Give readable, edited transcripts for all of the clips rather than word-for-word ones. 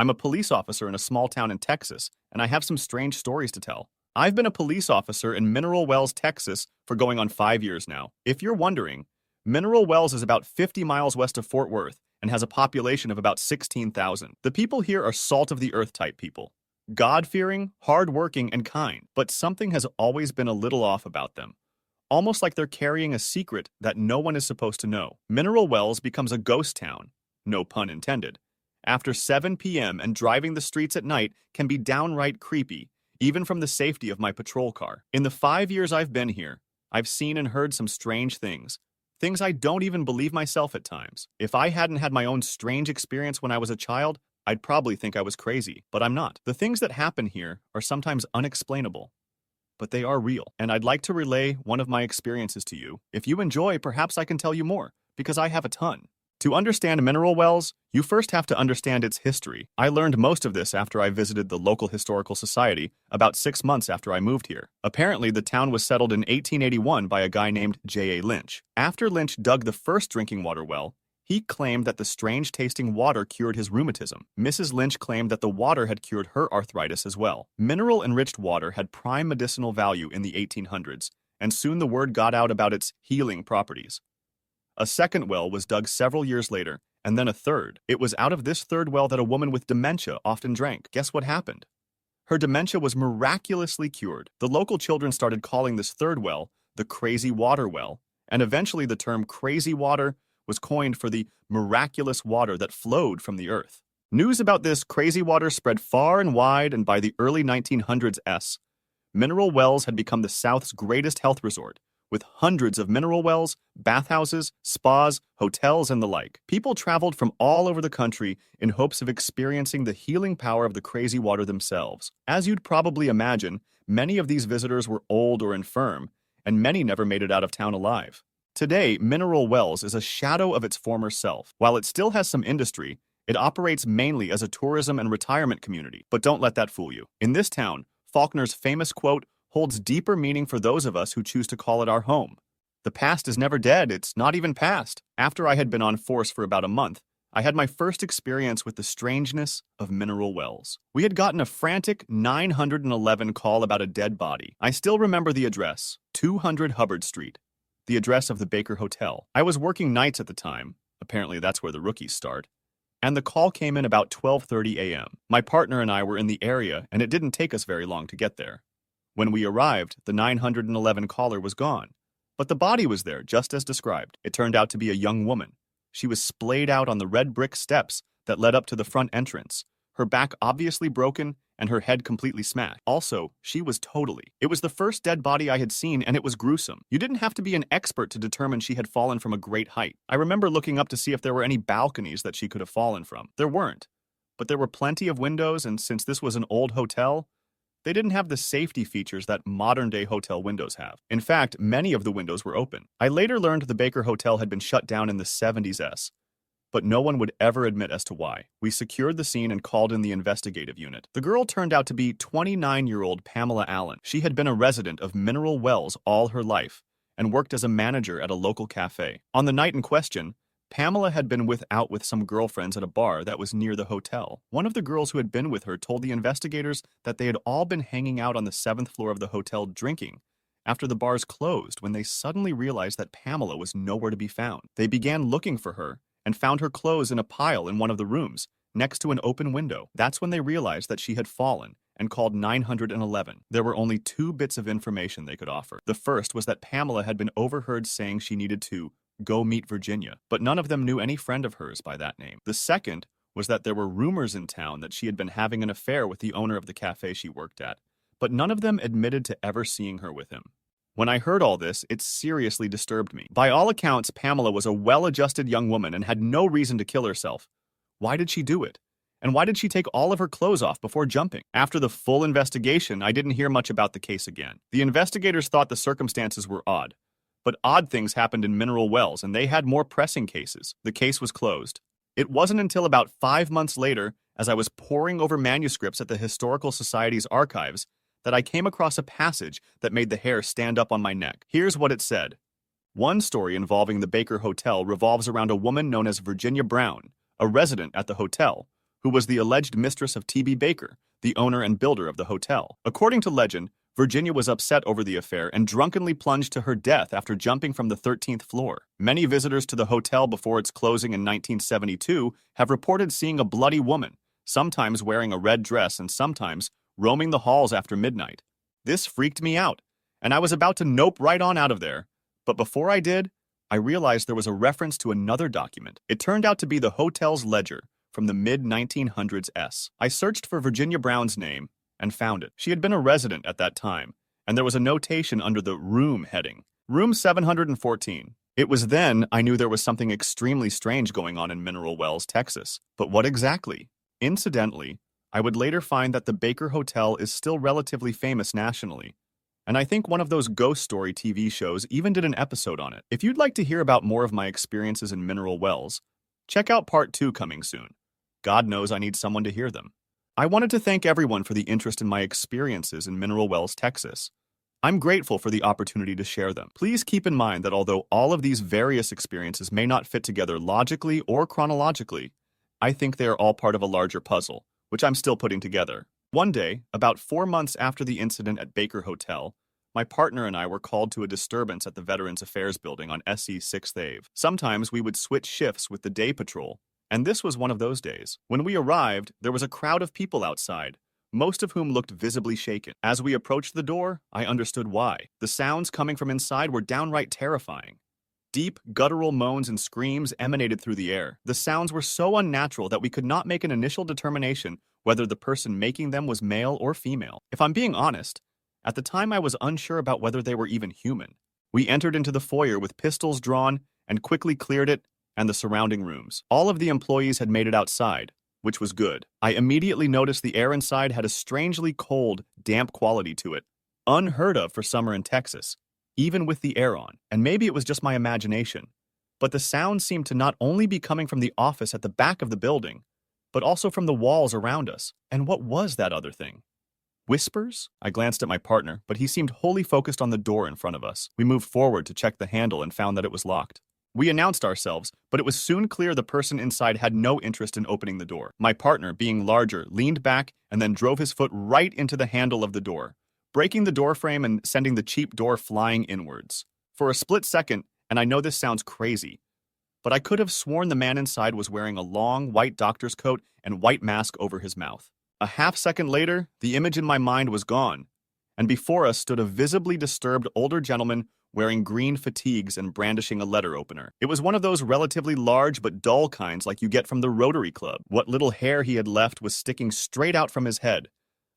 I'm a police officer in a small town in Texas, and I have some strange stories to tell. I've been a police officer in Mineral Wells, Texas for going on 5 years now. If you're wondering, Mineral Wells is about 50 miles west of Fort Worth and has a population of about 16,000. The people here are salt of the earth type people. God-fearing, hard-working, and kind. But something has always been a little off about them. Almost like they're carrying a secret that no one is supposed to know. Mineral Wells becomes a ghost town, no pun intended, after 7 p.m. and driving the streets at night can be downright creepy, even from the safety of my patrol car. In the 5 years I've been here, I've seen and heard some strange things. Things I don't even believe myself at times. If I hadn't had my own strange experience when I was a child, I'd probably think I was crazy, but I'm not. The things that happen here are sometimes unexplainable, but they are real, and I'd like to relay one of my experiences to you. If you enjoy, perhaps I can tell you more, because I have a ton. To understand Mineral Wells, you first have to understand its history. I learned most of this after I visited the local historical society about 6 months after I moved here. Apparently, the town was settled in 1881 by a guy named J.A. Lynch. After Lynch dug the first drinking water well, he claimed that the strange-tasting water cured his rheumatism. Mrs. Lynch claimed that the water had cured her arthritis as well. Mineral-enriched water had prime medicinal value in the 1800s, and soon the word got out about its healing properties. A second well was dug several years later, and then a third. It was out of this third well that a woman with dementia often drank. Guess what happened? Her dementia was miraculously cured. The local children started calling this third well the crazy water well, and eventually the term crazy water was coined for the miraculous water that flowed from the earth. News about this crazy water spread far and wide, and by the early 1900s, Mineral Wells had become the South's greatest health resort, with hundreds of mineral wells, bathhouses, spas, hotels, and the like. People traveled from all over the country in hopes of experiencing the healing power of the crazy water themselves. As you'd probably imagine, many of these visitors were old or infirm, and many never made it out of town alive. Today, Mineral Wells is a shadow of its former self. While it still has some industry, it operates mainly as a tourism and retirement community. But don't let that fool you. In this town, Faulkner's famous quote holds deeper meaning for those of us who choose to call it our home. The past is never dead, it's not even past. After I had been on force for about a month, I had my first experience with the strangeness of Mineral Wells. We had gotten a frantic 911 call about a dead body. I still remember the address, 200 Hubbard Street, the address of the Baker Hotel. I was working nights at the time, apparently that's where the rookies start, and the call came in about 12:30 a.m. My partner and I were in the area, and it didn't take us very long to get there. When we arrived, the 911 caller was gone, but the body was there, just as described. It turned out to be a young woman. She was splayed out on the red brick steps that led up to the front entrance, her back obviously broken and her head completely smashed. Also, she was It was the first dead body I had seen, and it was gruesome. You didn't have to be an expert to determine she had fallen from a great height. I remember looking up to see if there were any balconies that she could have fallen from. There weren't, but there were plenty of windows, and since this was an old hotel, they didn't have the safety features that modern-day hotel windows have. In fact, many of the windows were open. I later learned the Baker Hotel had been shut down in the 70s, but no one would ever admit as to why. We secured the scene and called in the investigative unit. The girl turned out to be 29-year-old Pamela Allen. She had been a resident of Mineral Wells all her life and worked as a manager at a local cafe. On the night in question, Pamela had been out with some girlfriends at a bar that was near the hotel. One of the girls who had been with her told the investigators that they had all been hanging out on the 7th floor of the hotel drinking after the bars closed when they suddenly realized that Pamela was nowhere to be found. They began looking for her and found her clothes in a pile in one of the rooms, next to an open window. That's when they realized that she had fallen and called 911. There were only 2 bits of information they could offer. The first was that Pamela had been overheard saying she needed to go meet Virginia, but none of them knew any friend of hers by that name. The second was that there were rumors in town that she had been having an affair with the owner of the cafe she worked at, but none of them admitted to ever seeing her with him. When I heard all this, it seriously disturbed me. By all accounts, Pamela was a well-adjusted young woman and had no reason to kill herself. Why did she do it? And why did she take all of her clothes off before jumping? After the full investigation, I didn't hear much about the case again. The investigators thought the circumstances were odd, but odd things happened in Mineral Wells, and they had more pressing cases. The case was closed. It wasn't until about 5 months later, as I was poring over manuscripts at the Historical Society's archives, that I came across a passage that made the hair stand up on my neck. Here's what it said. One story involving the Baker Hotel revolves around a woman known as Virginia Brown, a resident at the hotel, who was the alleged mistress of T.B. Baker, the owner and builder of the hotel. According to legend, Virginia was upset over the affair and drunkenly plunged to her death after jumping from the 13th floor. Many visitors to the hotel before its closing in 1972 have reported seeing a bloody woman, sometimes wearing a red dress and sometimes roaming the halls after midnight. This freaked me out, and I was about to nope right on out of there. But before I did, I realized there was a reference to another document. It turned out to be the hotel's ledger from the mid-1900s. I searched for Virginia Brown's name and found it. She had been a resident at that time, and there was a notation under the room heading. Room 714. It was then I knew there was something extremely strange going on in Mineral Wells, Texas. But what exactly? Incidentally, I would later find that the Baker Hotel is still relatively famous nationally, and I think one of those ghost story TV shows even did an episode on it. If you'd like to hear about more of my experiences in Mineral Wells, check out part 2 coming soon. God knows I need someone to hear them. I wanted to thank everyone for the interest in my experiences in Mineral Wells, Texas. I'm grateful for the opportunity to share them. Please keep in mind that although all of these various experiences may not fit together logically or chronologically, I think they are all part of a larger puzzle, which I'm still putting together. One day, about 4 months after the incident at Baker Hotel, my partner and I were called to a disturbance at the Veterans Affairs Building on SE 6th Ave. Sometimes we would switch shifts with the day patrol, and this was one of those days. When we arrived, there was a crowd of people outside, most of whom looked visibly shaken. As we approached the door, I understood why. The sounds coming from inside were downright terrifying. Deep, guttural moans and screams emanated through the air. The sounds were so unnatural that we could not make an initial determination whether the person making them was male or female. If I'm being honest, at the time I was unsure about whether they were even human. We entered into the foyer with pistols drawn and quickly cleared it and the surrounding rooms. All of the employees had made it outside, which was good. I immediately noticed the air inside had a strangely cold, damp quality to it, unheard of for summer in Texas, even with the air on. And maybe it was just my imagination, but the sound seemed to not only be coming from the office at the back of the building, but also from the walls around us. And what was that other thing? Whispers? I glanced at my partner, but he seemed wholly focused on the door in front of us. We moved forward to check the handle and found that it was locked. We announced ourselves, but it was soon clear the person inside had no interest in opening the door. My partner, being larger, leaned back and then drove his foot right into the handle of the door, breaking the door frame and sending the cheap door flying inwards. For a split second, and I know this sounds crazy, but I could have sworn the man inside was wearing a long, white doctor's coat and white mask over his mouth. A half-second later, the image in my mind was gone, and before us stood a visibly disturbed older gentleman wearing green fatigues and brandishing a letter opener. It was one of those relatively large but dull kinds like you get from the Rotary Club. What little hair he had left was sticking straight out from his head,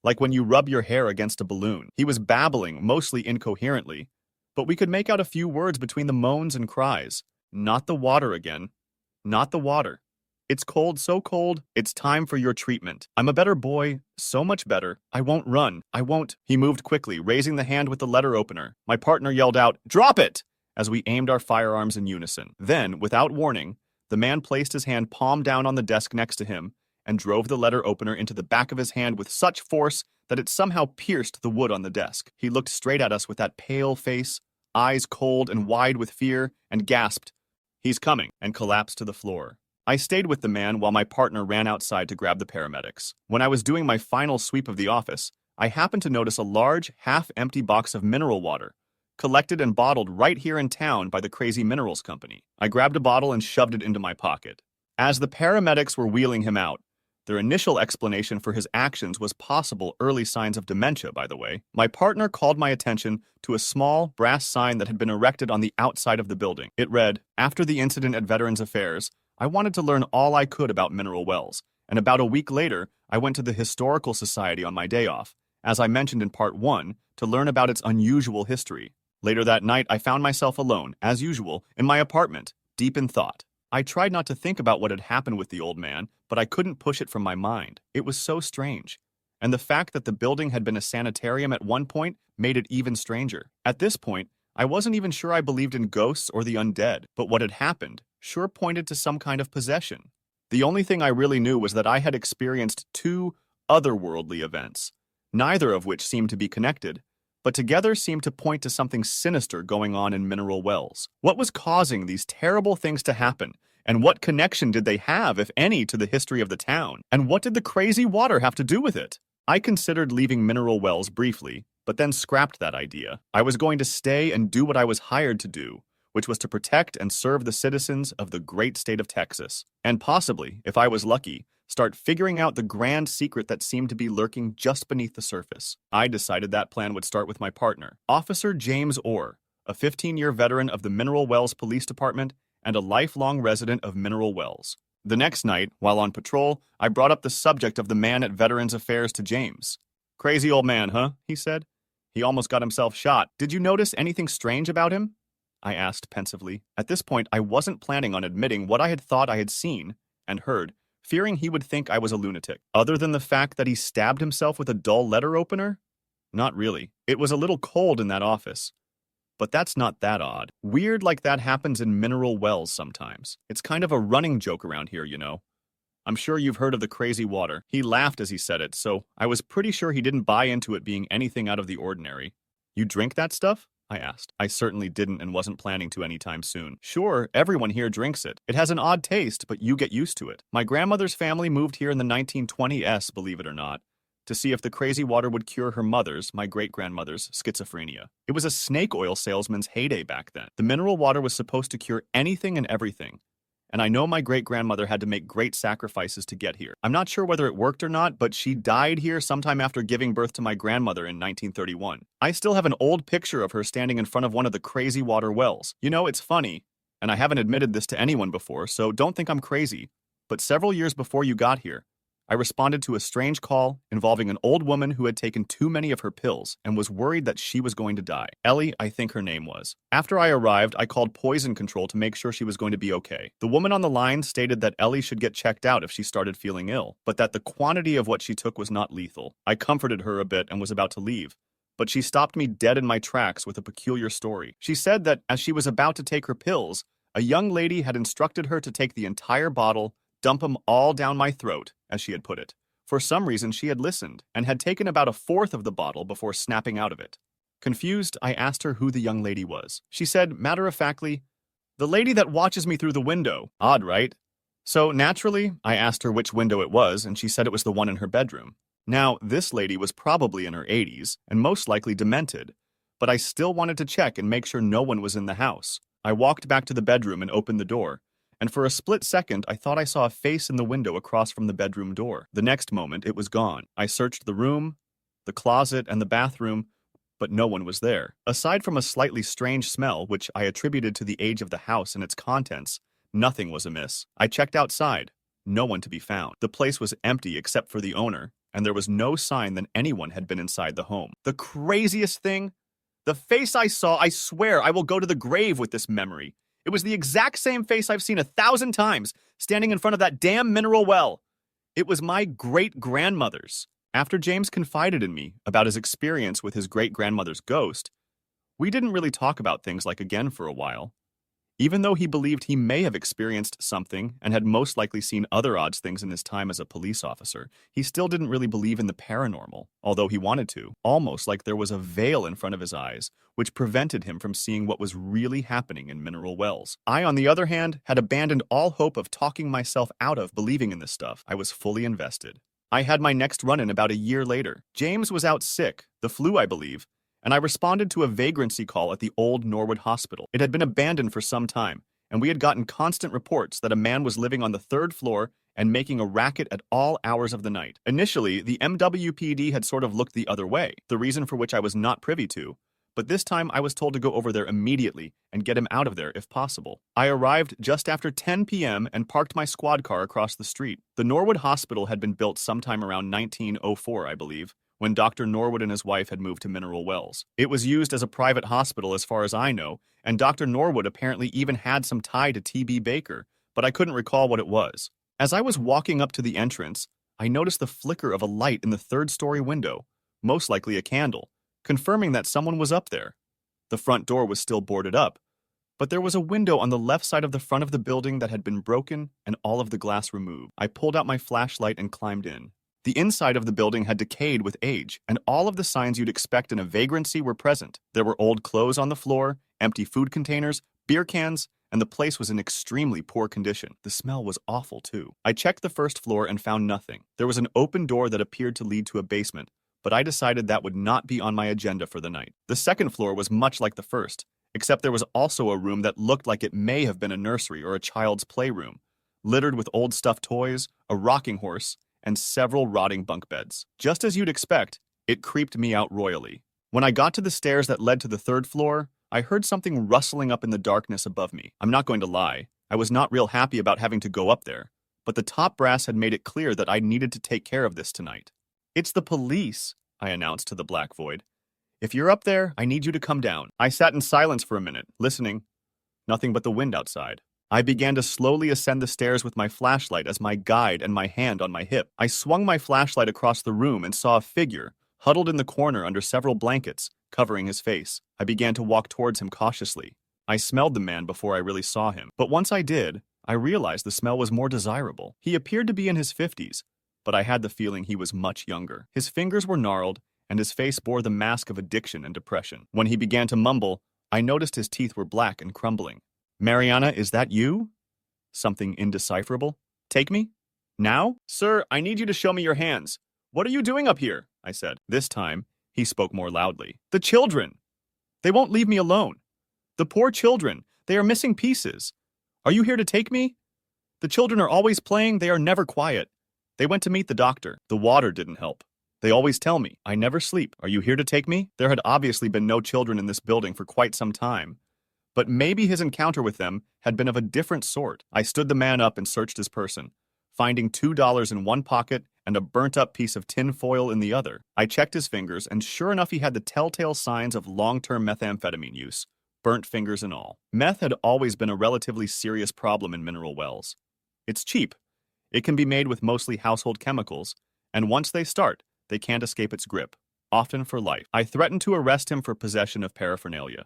like when you rub your hair against a balloon. He was babbling, mostly incoherently, but we could make out a few words between the moans and cries. Not the water again. Not the water. It's cold, so cold, it's time for your treatment. I'm a better boy, so much better. I won't run. I won't. He moved quickly, raising the hand with the letter opener. My partner yelled out, "Drop it!" as we aimed our firearms in unison. Then, without warning, the man placed his hand palm down on the desk next to him and drove the letter opener into the back of his hand with such force that it somehow pierced the wood on the desk. He looked straight at us with that pale face, eyes cold and wide with fear, and gasped, "He's coming," and collapsed to the floor. I stayed with the man while my partner ran outside to grab the paramedics. When I was doing my final sweep of the office, I happened to notice a large, half-empty box of mineral water, collected and bottled right here in town by the Crazy Minerals Company. I grabbed a bottle and shoved it into my pocket. As the paramedics were wheeling him out, their initial explanation for his actions was possible early signs of dementia, by the way. My partner called my attention to a small, brass sign that had been erected on the outside of the building. It read, "After the incident at Veterans Affairs, I wanted to learn all I could about mineral wells, and about a week later, I went to the Historical Society on my day off, as I mentioned in part 1, to learn about its unusual history. Later that night, I found myself alone, as usual, in my apartment, deep in thought. I tried not to think about what had happened with the old man, but I couldn't push it from my mind. It was so strange. And the fact that the building had been a sanitarium at one point made it even stranger. At this point, I wasn't even sure I believed in ghosts or the undead, but what had happened sure pointed to some kind of possession. The only thing I really knew was that I had experienced 2 otherworldly events, neither of which seemed to be connected, but together seemed to point to something sinister going on in Mineral Wells. What was causing these terrible things to happen, And what connection did they have, if any, to the history of the town? And what did the crazy water have to do with it? I considered leaving Mineral Wells briefly, but then scrapped that idea. I was going to stay and do what I was hired to do, which was to protect and serve the citizens of the great state of Texas. And possibly, if I was lucky, start figuring out the grand secret that seemed to be lurking just beneath the surface. I decided that plan would start with my partner, Officer James Orr, a 15-year veteran of the Mineral Wells Police Department and a lifelong resident of Mineral Wells. The next night, while on patrol, I brought up the subject of the man at Veterans Affairs to James. "Crazy old man, huh?" he said. "He almost got himself shot. Did you notice anything strange about him?" I asked pensively. At this point, I wasn't planning on admitting what I had thought I had seen and heard, fearing he would think I was a lunatic. Other than the fact that he stabbed himself with a dull letter opener? Not really. It was a little cold in that office. But that's not that odd. Weird like that happens in Mineral Wells sometimes. It's kind of a running joke around here, you know. I'm sure you've heard of the crazy water. He laughed as he said it, so I was pretty sure he didn't buy into it being anything out of the ordinary. "You drink that stuff?" I asked. I certainly didn't and wasn't planning to anytime soon. "Sure, everyone here drinks it. It has an odd taste, but you get used to it. My grandmother's family moved here in the 1920s, believe it or not, to see if the crazy water would cure her mother's, my great-grandmother's, schizophrenia. It was a snake oil salesman's heyday back then. The mineral water was supposed to cure anything and everything. And I know my great-grandmother had to make great sacrifices to get here. I'm not sure whether it worked or not, but she died here sometime after giving birth to my grandmother in 1931. I still have an old picture of her standing in front of one of the crazy water wells. You know, it's funny, and I haven't admitted this to anyone before, so don't think I'm crazy, but several years before you got here, I responded to a strange call involving an old woman who had taken too many of her pills and was worried that she was going to die. Ellie, I think her name was. After I arrived, I called poison control to make sure she was going to be okay. The woman on the line stated that Ellie should get checked out if she started feeling ill, but that the quantity of what she took was not lethal. I comforted her a bit and was about to leave, but she stopped me dead in my tracks with a peculiar story. She said that as she was about to take her pills, a young lady had instructed her to take the entire bottle, dump them all down my throat, as she had put it. For some reason, she had listened and had taken about a fourth of the bottle before snapping out of it. Confused, I asked her who the young lady was. She said, matter-of-factly, "The lady that watches me through the window." Odd, right? So, naturally, I asked her which window it was, and she said it was the one in her bedroom. Now, this lady was probably in her 80s, and most likely demented, but I still wanted to check and make sure no one was in the house. I walked back to the bedroom and opened the door, and for a split second, I thought I saw a face in the window across from the bedroom door. The next moment, it was gone. I searched the room, the closet, and the bathroom, but no one was there. Aside from a slightly strange smell, which I attributed to the age of the house and its contents, nothing was amiss. I checked outside. No one to be found. The place was empty except for the owner, and there was no sign that anyone had been inside the home. The craziest thing? The face I saw, I swear I will go to the grave with this memory. It was the exact same face I've seen 1,000 times, standing in front of that damn mineral well. It was my great-grandmother's. After James confided in me about his experience with his great-grandmother's ghost, we didn't really talk about things like again for a while. Even though he believed he may have experienced something and had most likely seen other odd things in his time as a police officer, he still didn't really believe in the paranormal, although he wanted to, almost like there was a veil in front of his eyes, which prevented him from seeing what was really happening in Mineral Wells. I, on the other hand, had abandoned all hope of talking myself out of believing in this stuff. I was fully invested. I had my next run-in about a year later. James was out sick, the flu, I believe, and I responded to a vagrancy call at the old Norwood Hospital. It had been abandoned for some time, and we had gotten constant reports that a man was living on the 3rd floor and making a racket at all hours of the night. Initially, the MWPD had sort of looked the other way, the reason for which I was not privy to, but this time I was told to go over there immediately and get him out of there if possible. I arrived just after 10 p.m. and parked my squad car across the street. The Norwood Hospital had been built sometime around 1904, I believe, when Dr. Norwood and his wife had moved to Mineral Wells. It was used as a private hospital as far as I know, and Dr. Norwood apparently even had some tie to T.B. Baker, but I couldn't recall what it was. As I was walking up to the entrance, I noticed the flicker of a light in the 3rd-story window, most likely a candle, confirming that someone was up there. The front door was still boarded up, but there was a window on the left side of the front of the building that had been broken and all of the glass removed. I pulled out my flashlight and climbed in. The inside of the building had decayed with age, and all of the signs you'd expect in a vagrancy were present. There were old clothes on the floor, empty food containers, beer cans, and the place was in extremely poor condition. The smell was awful, too. I checked the first floor and found nothing. There was an open door that appeared to lead to a basement, but I decided that would not be on my agenda for the night. The second floor was much like the first, except there was also a room that looked like it may have been a nursery or a child's playroom, littered with old stuffed toys, a rocking horse, and several rotting bunk beds. Just as you'd expect, it creeped me out royally. When I got to the stairs that led to the third floor, I heard something rustling up in the darkness above me. I'm not going to lie, I was not real happy about having to go up there, but the top brass had made it clear that I needed to take care of this tonight. "It's the police," I announced to the black void. "If you're up there, I need you to come down." I sat in silence for a minute, listening. Nothing but the wind outside. I began to slowly ascend the stairs with my flashlight as my guide and my hand on my hip. I swung my flashlight across the room and saw a figure, huddled in the corner under several blankets, covering his face. I began to walk towards him cautiously. I smelled the man before I really saw him, but once I did, I realized the smell was more desirable. He appeared to be in his 50s, but I had the feeling he was much younger. His fingers were gnarled, and his face bore the mask of addiction and depression. When he began to mumble, I noticed his teeth were black and crumbling. "Mariana, is that you?" Something indecipherable. "Take me? Now?" "Sir, I need you to show me your hands. What are you doing up here?" I said. This time, he spoke more loudly. "The children! They won't leave me alone. The poor children, they are missing pieces. Are you here to take me? The children are always playing, they are never quiet. They went to meet the doctor. The water didn't help. They always tell me, I never sleep. Are you here to take me?" There had obviously been no children in this building for quite some time, but maybe his encounter with them had been of a different sort. I stood the man up and searched his person, finding $2 in one pocket and a burnt-up piece of tin foil in the other. I checked his fingers, and sure enough he had the telltale signs of long-term methamphetamine use, burnt fingers and all. Meth had always been a relatively serious problem in Mineral Wells. It's cheap. It can be made with mostly household chemicals, and once they start, they can't escape its grip, often for life. I threatened to arrest him for possession of paraphernalia,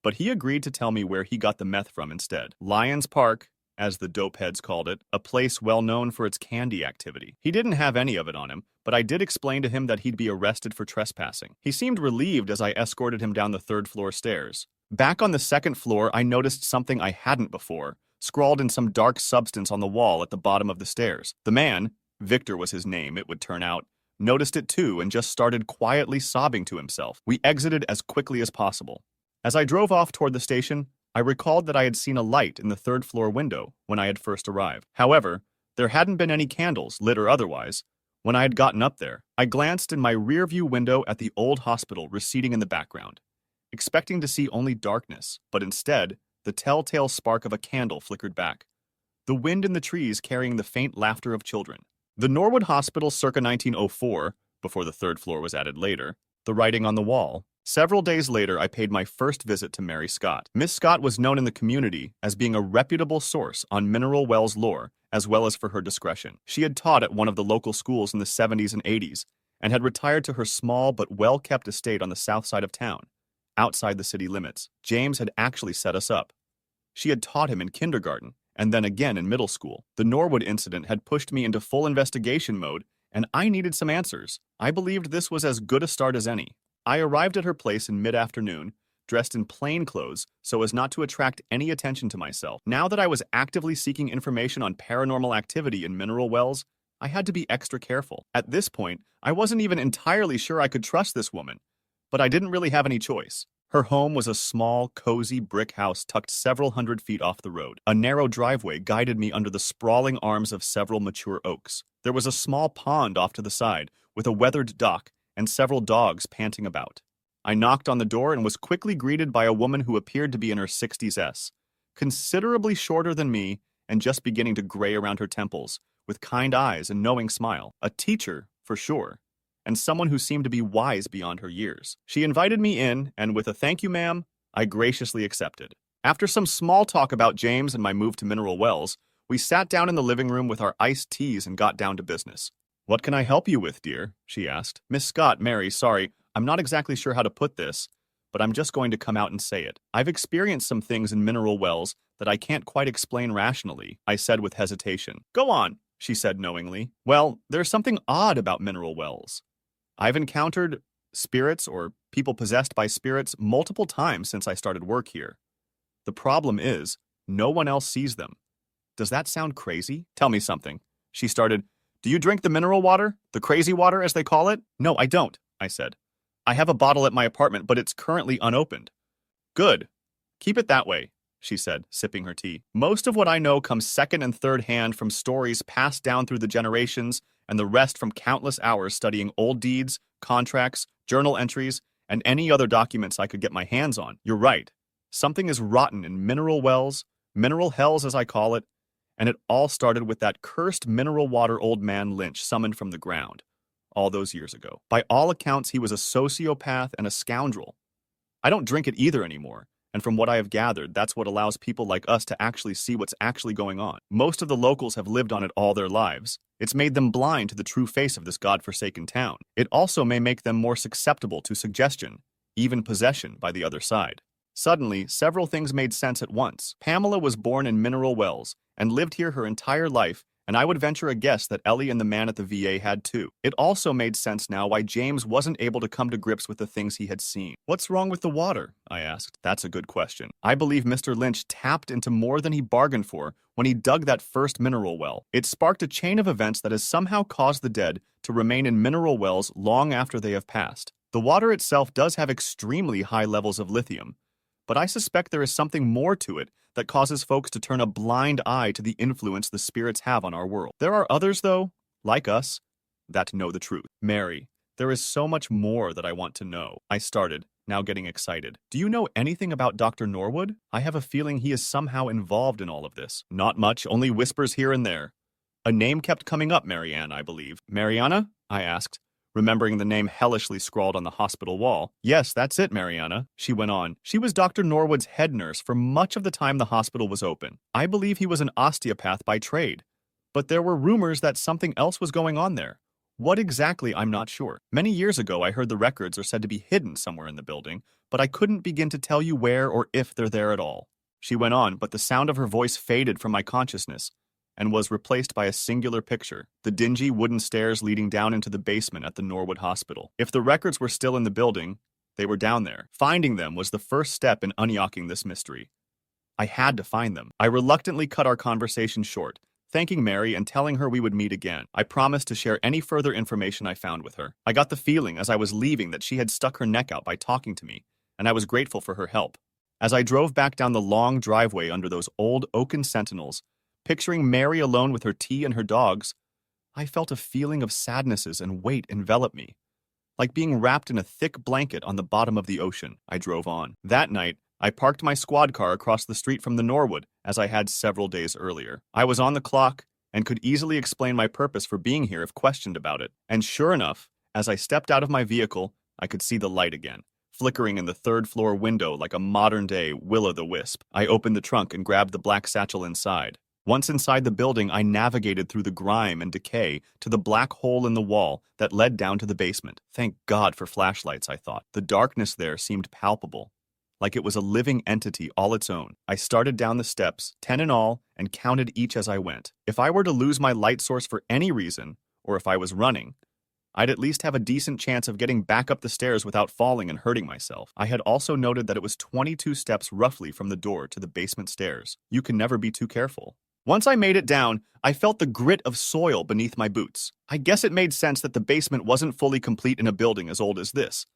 but he agreed to tell me where he got the meth from instead. Lions Park, as the dopeheads called it, a place well known for its candy activity. He didn't have any of it on him, but I did explain to him that he'd be arrested for trespassing. He seemed relieved as I escorted him down the third-floor stairs. Back on the second floor, I noticed something I hadn't before, scrawled in some dark substance on the wall at the bottom of the stairs. The man, Victor was his name, it would turn out, noticed it too and just started quietly sobbing to himself. We exited as quickly as possible. As I drove off toward the station, I recalled that I had seen a light in the third-floor window when I had first arrived. However, there hadn't been any candles, lit or otherwise, when I had gotten up there. I glanced in my rear-view window at the old hospital receding in the background, expecting to see only darkness, but instead, the telltale spark of a candle flickered back, the wind in the trees carrying the faint laughter of children. The Norwood Hospital circa 1904, before the third floor was added later, the writing on the wall. Several days later, I paid my first visit to Mary Scott. Miss Scott was known in the community as being a reputable source on Mineral Wells lore, as well as for her discretion. She had taught at one of the local schools in the 70s and 80s, and had retired to her small but well-kept estate on the south side of town, outside the city limits. James had actually set us up. She had taught him in kindergarten, and then again in middle school. The Norwood incident had pushed me into full investigation mode, and I needed some answers. I believed this was as good a start as any. I arrived at her place in mid-afternoon, dressed in plain clothes so as not to attract any attention to myself. Now that I was actively seeking information on paranormal activity in Mineral Wells, I had to be extra careful. At this point, I wasn't even entirely sure I could trust this woman, but I didn't really have any choice. Her home was a small, cozy brick house tucked several hundred feet off the road. A narrow driveway guided me under the sprawling arms of several mature oaks. There was a small pond off to the side, with a weathered dock and several dogs panting about. I knocked on the door and was quickly greeted by a woman who appeared to be in her 60s, considerably shorter than me and just beginning to gray around her temples, with kind eyes and knowing smile. A teacher, for sure, and someone who seemed to be wise beyond her years. She invited me in, and with a "thank you, ma'am," I graciously accepted. After some small talk about James and my move to Mineral Wells, we sat down in the living room with our iced teas and got down to business. "What can I help you with, dear?" she asked. "Miss Scott, Mary, sorry, I'm not exactly sure how to put this, but I'm just going to come out and say it. I've experienced some things in Mineral Wells that I can't quite explain rationally," I said with hesitation. "Go on," she said knowingly. "Well, there's something odd about Mineral Wells. I've encountered spirits or people possessed by spirits multiple times since I started work here. The problem is, No one else sees them. Does that sound crazy? Tell me something. She started. Do you drink the mineral water? The crazy water, as they call it? No, I don't, I said. I have a bottle at my apartment, but it's currently unopened. Good. Keep it that way, she said, sipping her tea. Most of what I know comes second and third hand from stories passed down through the generations, and the rest from countless hours studying old deeds, contracts, journal entries, and any other documents I could get my hands on. You're right. Something is rotten in mineral wells, mineral hells as I call it, and it all started with that cursed mineral water old man Lynch summoned from the ground all those years ago. By all accounts, he was a sociopath and a scoundrel. I don't drink it either anymore, and from what I have gathered, that's what allows people like us to actually see what's actually going on. Most of the locals have lived on it all their lives. It's made them blind to the true face of this godforsaken town. It also may make them more susceptible to suggestion, even possession by the other side. Suddenly, several things made sense at once. Pamela was born in Mineral Wells and lived here her entire life, and I would venture a guess that Ellie and the man at the VA had too. It also made sense now why James wasn't able to come to grips with the things he had seen. What's wrong with the water? I asked. That's a good question. I believe Mr. Lynch tapped into more than he bargained for when he dug that first mineral well. It sparked a chain of events that has somehow caused the dead to remain in mineral wells long after they have passed. The water itself does have extremely high levels of lithium, but I suspect there is something more to it that causes folks to turn a blind eye to the influence the spirits have on our world. There are others, though, like us, that know the truth. Mary, there is so much more that I want to know. I started, now getting excited. Do you know anything about Dr. Norwood? I have a feeling he is somehow involved in all of this. Not much, only whispers here and there. A name kept coming up, Marianne, I believe. Mariana? I asked, remembering the name hellishly scrawled on the hospital wall. Yes, that's it, Mariana, she went on. She was Dr. Norwood's head nurse for much of the time the hospital was open. I believe he was an osteopath by trade, but there were rumors that something else was going on there. What exactly, I'm not sure. Many years ago, I heard the records are said to be hidden somewhere in the building, but I couldn't begin to tell you where or if they're there at all. She went on, but the sound of her voice faded from my consciousness and was replaced by a singular picture, the dingy wooden stairs leading down into the basement at the Norwood Hospital. If the records were still in the building, they were down there. Finding them was the first step in unyocking this mystery. I had to find them. I reluctantly cut our conversation short, thanking Mary and telling her we would meet again. I promised to share any further information I found with her. I got the feeling as I was leaving that she had stuck her neck out by talking to me, and I was grateful for her help. As I drove back down the long driveway under those old oaken sentinels, picturing Mary alone with her tea and her dogs, I felt a feeling of sadnesses and weight envelop me. Like being wrapped in a thick blanket on the bottom of the ocean, I drove on. That night, I parked my squad car across the street from the Norwood, as I had several days earlier. I was on the clock and could easily explain my purpose for being here if questioned about it. And sure enough, as I stepped out of my vehicle, I could see the light again, flickering in the third-floor window like a modern-day will-o'-the-wisp. I opened the trunk and grabbed the black satchel inside. Once inside the building, I navigated through the grime and decay to the black hole in the wall that led down to the basement. Thank God for flashlights, I thought. The darkness there seemed palpable, like it was a living entity all its own. I started down the steps, 10 in all, and counted each as I went. If I were to lose my light source for any reason, or if I was running, I'd at least have a decent chance of getting back up the stairs without falling and hurting myself. I had also noted that it was 22 steps roughly from the door to the basement stairs. You can never be too careful. Once I made it down, I felt the grit of soil beneath my boots. I guess it made sense that the basement wasn't fully complete in a building as old as this.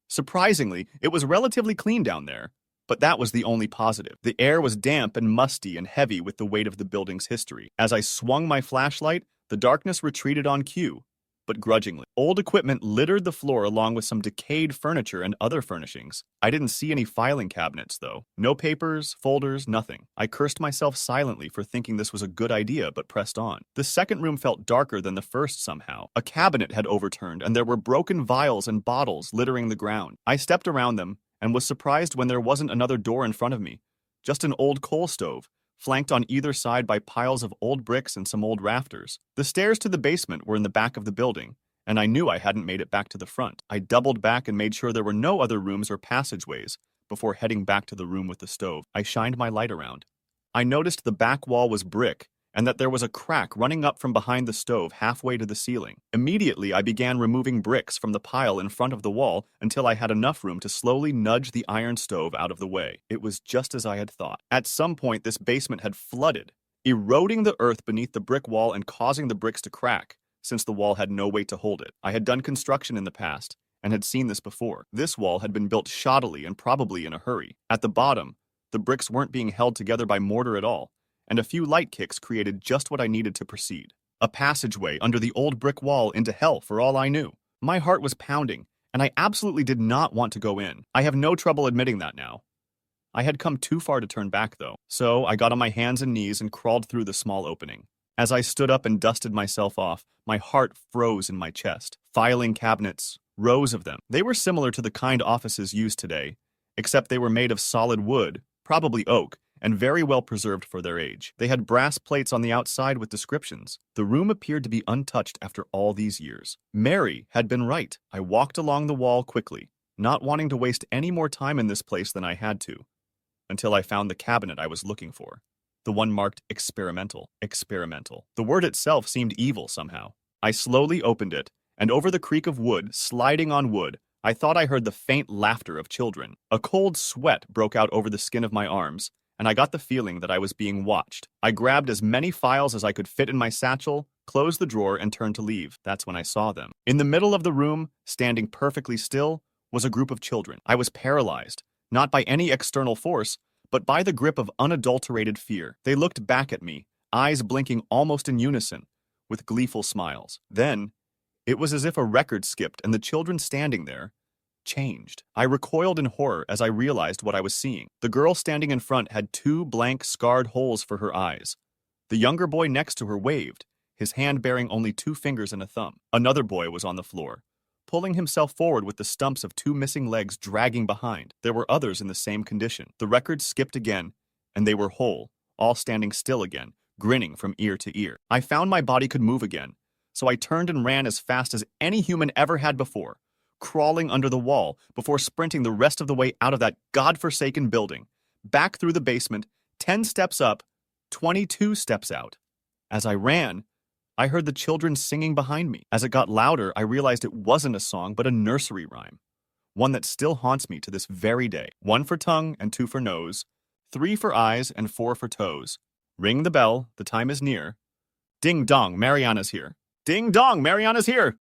Surprisingly, it was relatively clean down there, but that was the only positive. The air was damp and musty and heavy with the weight of the building's history. As I swung my flashlight, the darkness retreated on cue, but grudgingly. Old equipment littered the floor along with some decayed furniture and other furnishings. I didn't see any filing cabinets, though. No papers, folders, nothing. I cursed myself silently for thinking this was a good idea, but pressed on. The second room felt darker than the first somehow. A cabinet had overturned, and there were broken vials and bottles littering the ground. I stepped around them, and was surprised when there wasn't another door in front of me. Just an old coal stove, flanked on either side by piles of old bricks and some old rafters. The stairs to the basement were in the back of the building, and I knew I hadn't made it back to the front. I doubled back and made sure there were no other rooms or passageways before heading back to the room with the stove. I shined my light around. I noticed the back wall was brick, and that there was a crack running up from behind the stove halfway to the ceiling. Immediately, I began removing bricks from the pile in front of the wall until I had enough room to slowly nudge the iron stove out of the way. It was just as I had thought. At some point, this basement had flooded, eroding the earth beneath the brick wall and causing the bricks to crack, since the wall had no weight to hold it. I had done construction in the past, and had seen this before. This wall had been built shoddily and probably in a hurry. At the bottom, the bricks weren't being held together by mortar at all, and a few light kicks created just what I needed to proceed. A passageway under the old brick wall into hell for all I knew. My heart was pounding, and I absolutely did not want to go in. I have no trouble admitting that now. I had come too far to turn back, though, so I got on my hands and knees and crawled through the small opening. As I stood up and dusted myself off, my heart froze in my chest. Filing cabinets, rows of them. They were similar to the kind offices used today, except they were made of solid wood, probably oak, and very well preserved for their age. They had brass plates on the outside with descriptions. The room appeared to be untouched after all these years. Mary had been right. I walked along the wall quickly, not wanting to waste any more time in this place than I had to, until I found the cabinet I was looking for. The one marked experimental. Experimental. The word itself seemed evil somehow. I slowly opened it, and over the creak of wood, sliding on wood, I thought I heard the faint laughter of children. A cold sweat broke out over the skin of my arms, and I got the feeling that I was being watched. I grabbed as many files as I could fit in my satchel, closed the drawer, and turned to leave. That's when I saw them. In the middle of the room, standing perfectly still, was a group of children. I was paralyzed, not by any external force, but by the grip of unadulterated fear. They looked back at me, eyes blinking almost in unison, with gleeful smiles. Then, it was as if a record skipped and the children standing there changed. I recoiled in horror as I realized what I was seeing. The girl standing in front had 2 blank, scarred holes for her eyes. The younger boy next to her waved, his hand bearing only 2 fingers and a thumb. Another boy was on the floor, pulling himself forward with the stumps of 2 missing legs dragging behind. There were others in the same condition. The record skipped again, and they were whole, all standing still again, grinning from ear to ear. I found my body could move again, so I turned and ran as fast as any human ever had before, crawling under the wall before sprinting the rest of the way out of that godforsaken building, back through the basement, 10 steps up, 22 steps out. As I ran, I heard the children singing behind me. As it got louder, I realized it wasn't a song, but a nursery rhyme, one that still haunts me to this very day. 1 for tongue and 2 for nose, 3 for eyes and 4 for toes. Ring the bell, the time is near. Ding dong, Mariana's here. Ding dong, Mariana's here!